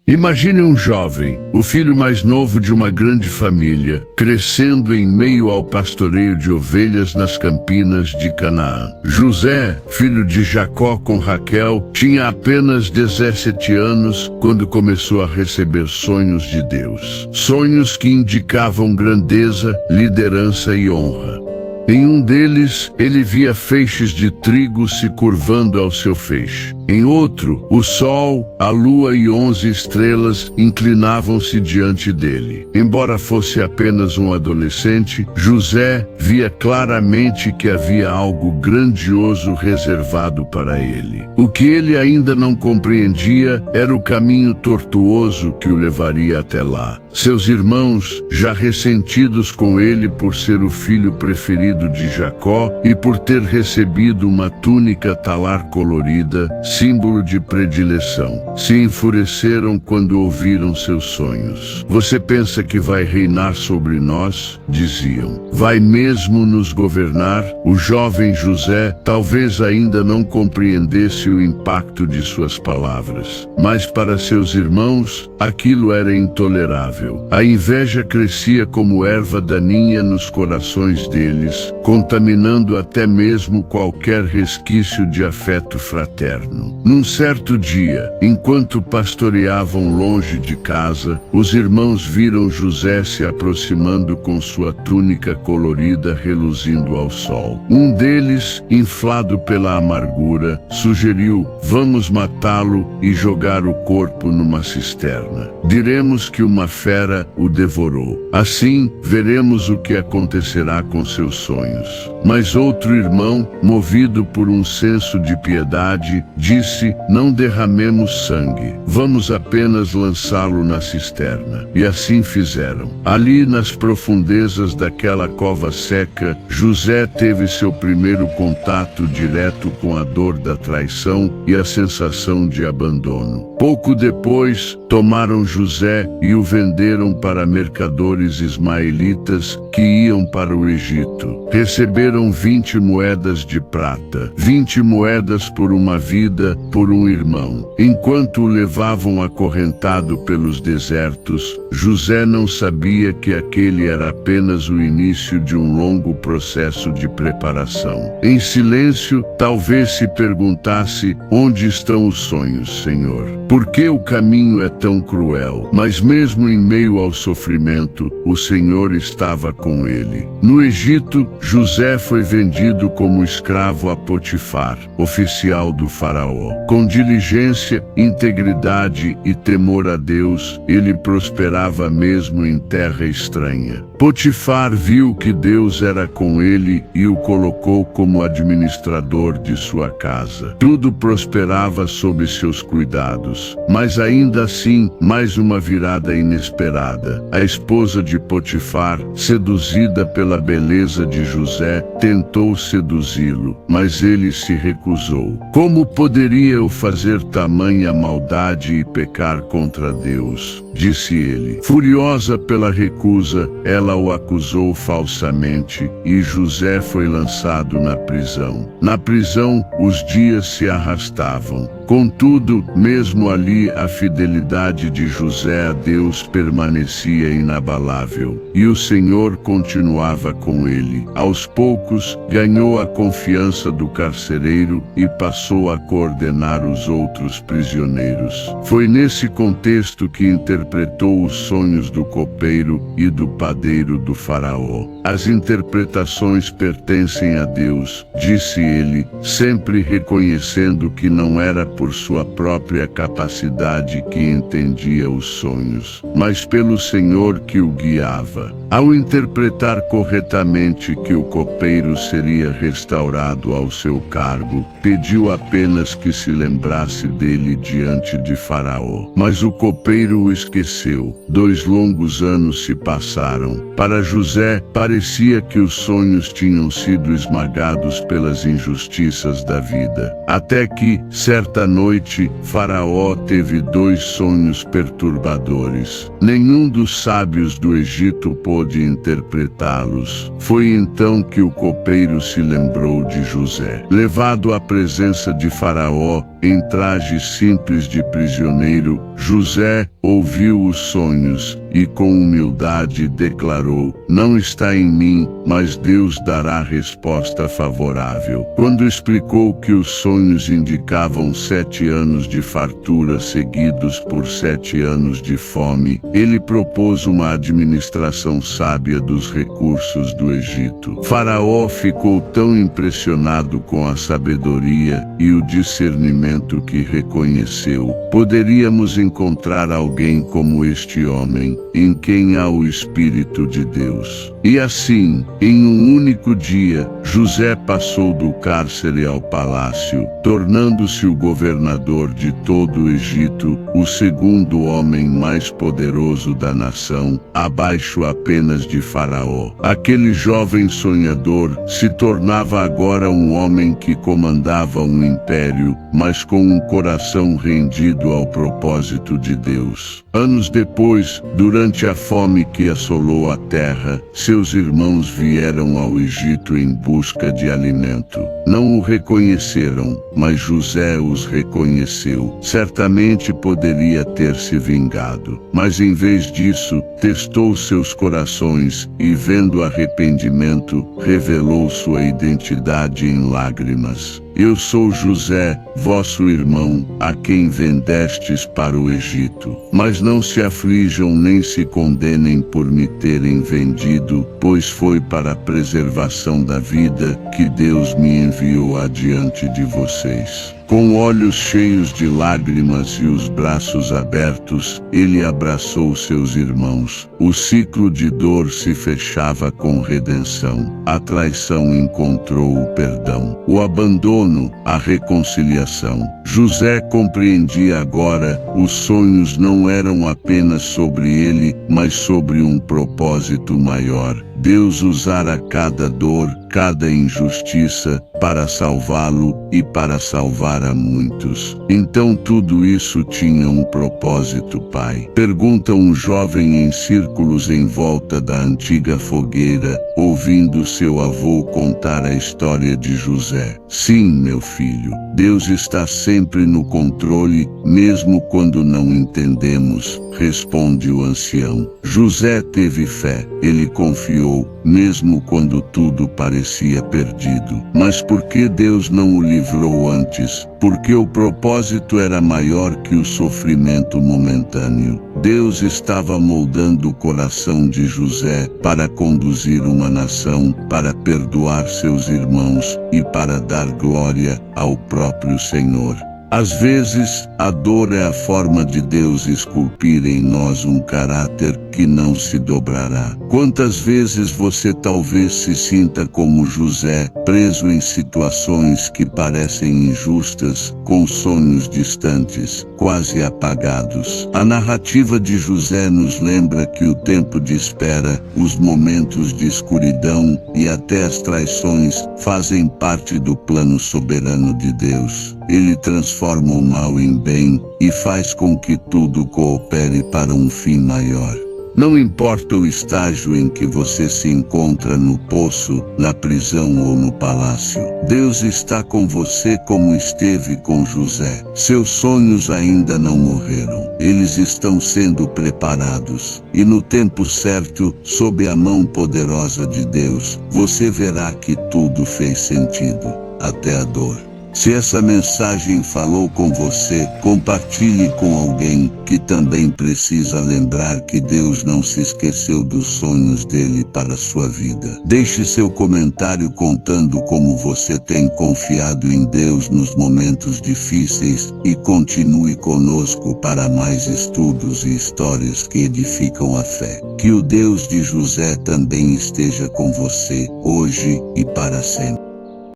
Imagine um jovem, o filho mais novo de uma grande família, crescendo em meio ao pastoreio de ovelhas nas campinas de Canaã. José, filho de Jacó com Raquel, tinha apenas 17 anos quando começou a receber sonhos de Deus. Sonhos que indicavam grandeza, liderança e honra. Em um deles, ele via feixes de trigo se curvando ao seu feixe. Em outro, o sol, a lua e 11 estrelas inclinavam-se diante dele. Embora fosse apenas um adolescente, José via claramente que havia algo grandioso reservado para ele. O que ele ainda não compreendia era o caminho tortuoso que o levaria até lá. Seus irmãos, já ressentidos com ele por ser o filho preferido de Jacó e por ter recebido uma túnica talar colorida, símbolo de predileção, se enfureceram quando ouviram seus sonhos. "Você pensa que vai reinar sobre nós?" diziam. "Vai mesmo nos governar?" O jovem José talvez ainda não compreendesse o impacto de suas palavras, mas para seus irmãos, aquilo era intolerável. A inveja crescia como erva daninha nos corações deles, contaminando até mesmo qualquer resquício de afeto fraterno. Num certo dia, enquanto pastoreavam longe de casa, os irmãos viram José se aproximando com sua túnica colorida reluzindo ao sol. Um deles, inflado pela amargura, sugeriu: "Vamos matá-lo e jogar o corpo numa cisterna. Diremos que uma fera o devorou. Assim, veremos o que acontecerá com seus sonhos." Mas outro irmão, movido por um senso de piedade, disse: "Não derramemos sangue. Vamos apenas lançá-lo na cisterna." E assim fizeram. Ali, nas profundezas daquela cova seca, José teve seu primeiro contato direto com a dor da traição e a sensação de abandono. Pouco depois, tomaram José e o venderam para mercadores ismaelitas que iam para o Egito. Receberam 20 moedas de prata, 20 moedas por uma vida, por um irmão. Enquanto o levavam acorrentado pelos desertos, José não sabia que aquele era apenas o início de um longo processo de preparação. Em silêncio, talvez se perguntasse: "Onde estão os sonhos, Senhor? Por que o caminho é tão cruel?" Mas mesmo em meio ao sofrimento, o Senhor estava com ele. No Egito, José foi vendido como escravo a Potifar, oficial do faraó. Com diligência, integridade e temor a Deus, ele prosperava mesmo em terra estranha. Potifar viu que Deus era com ele e o colocou como administrador de sua casa. Tudo prosperava sob seus cuidados, mas ainda assim, mais uma virada inesperada. A esposa de Potifar, seduzida pela beleza de José, tentou seduzi-lo, mas ele se recusou. "Como poderia eu fazer tamanha maldade e pecar contra Deus?" disse ele. Furiosa pela recusa, ela o acusou falsamente e José foi lançado na prisão. Na prisão, os dias se arrastavam. Contudo, mesmo ali, a fidelidade de José a Deus permanecia inabalável, e o Senhor continuava com ele. Aos poucos, ganhou a confiança do carcereiro e passou a coordenar os outros prisioneiros. Foi nesse contexto que interpretou os sonhos do copeiro e do padeiro do faraó. "As interpretações pertencem a Deus", disse ele, sempre reconhecendo que não era por sua própria capacidade que entendia os sonhos, mas pelo Senhor que o guiava. Ao interpretar corretamente que o copeiro seria restaurado ao seu cargo, pediu apenas que se lembrasse dele diante de Faraó. Mas o copeiro o esqueceu. 2 longos anos se passaram. Para José, parecia que os sonhos tinham sido esmagados pelas injustiças da vida. Até que, certa noite, Faraó teve 2 sonhos perturbadores. Nenhum dos sábios do Egito pôde interpretá-los. Foi então que o copeiro se lembrou de José. Levado à presença de Faraó, em traje simples de prisioneiro, José ouviu os sonhos e com humildade declarou: não está em mim, mas Deus dará resposta favorável. Quando explicou que os sonhos indicavam 7 anos de fartura seguidos por 7 anos de fome, ele propôs uma administração sábia dos recursos do Egito. Faraó ficou tão impressionado com a sabedoria e o discernimento que reconheceu: poderíamos encontrar alguém como este homem, em quem há o Espírito de Deus. E assim, em um único dia, José passou do cárcere ao palácio, tornando-se o governador de todo o Egito, o segundo homem mais poderoso da nação, abaixo apenas de Faraó. Aquele jovem sonhador se tornava agora um homem que comandava um império, mas com um coração rendido ao propósito de Deus. Anos depois, durante a fome que assolou a terra, seus irmãos vieram ao Egito em busca de alimento. Não o reconheceram, mas José os reconheceu. Certamente poderia ter se vingado, mas em vez disso, testou seus corações e, vendo arrependimento, revelou sua identidade em lágrimas. Eu sou José, vosso irmão, a quem vendestes para o Egito. Mas não se aflijam nem se condenem por me terem vendido, pois foi para a preservação da vida que Deus me enviou adiante de vocês. Com olhos cheios de lágrimas e os braços abertos, ele abraçou seus irmãos. O ciclo de dor se fechava com redenção. A traição encontrou o perdão. O abandono, a reconciliação. José compreendia agora: os sonhos não eram apenas sobre ele, mas sobre um propósito maior. Deus usara cada dor, cada injustiça, para salvá-lo e para salvar a muitos. Então tudo isso tinha um propósito, pai? Pergunta um jovem em círculos em volta da antiga fogueira, ouvindo seu avô contar a história de José. Sim, meu filho, Deus está sempre no controle, mesmo quando não entendemos, responde o ancião. José teve fé, ele confiou, mesmo quando tudo parecia perdido. Mas por que Deus não o livrou antes? Porque o propósito era maior que o sofrimento momentâneo. Deus estava moldando o coração de José para conduzir uma nação, para perdoar seus irmãos e para dar glória ao próprio Senhor. Às vezes, a dor é a forma de Deus esculpir em nós um caráter que não se dobrará. Quantas vezes você talvez se sinta como José, preso em situações que parecem injustas, com sonhos distantes, quase apagados. A narrativa de José nos lembra que o tempo de espera, os momentos de escuridão e até as traições fazem parte do plano soberano de Deus. Ele transforma o mal em bem e faz com que tudo coopere para um fim maior. Não importa o estágio em que você se encontra, no poço, na prisão ou no palácio, Deus está com você como esteve com José. Seus sonhos ainda não morreram. Eles estão sendo preparados. E no tempo certo, sob a mão poderosa de Deus, você verá que tudo fez sentido, até a dor. Se essa mensagem falou com você, compartilhe com alguém que também precisa lembrar que Deus não se esqueceu dos sonhos dele para a sua vida. Deixe seu comentário contando como você tem confiado em Deus nos momentos difíceis e continue conosco para mais estudos e histórias que edificam a fé. Que o Deus de José também esteja com você, hoje e para sempre.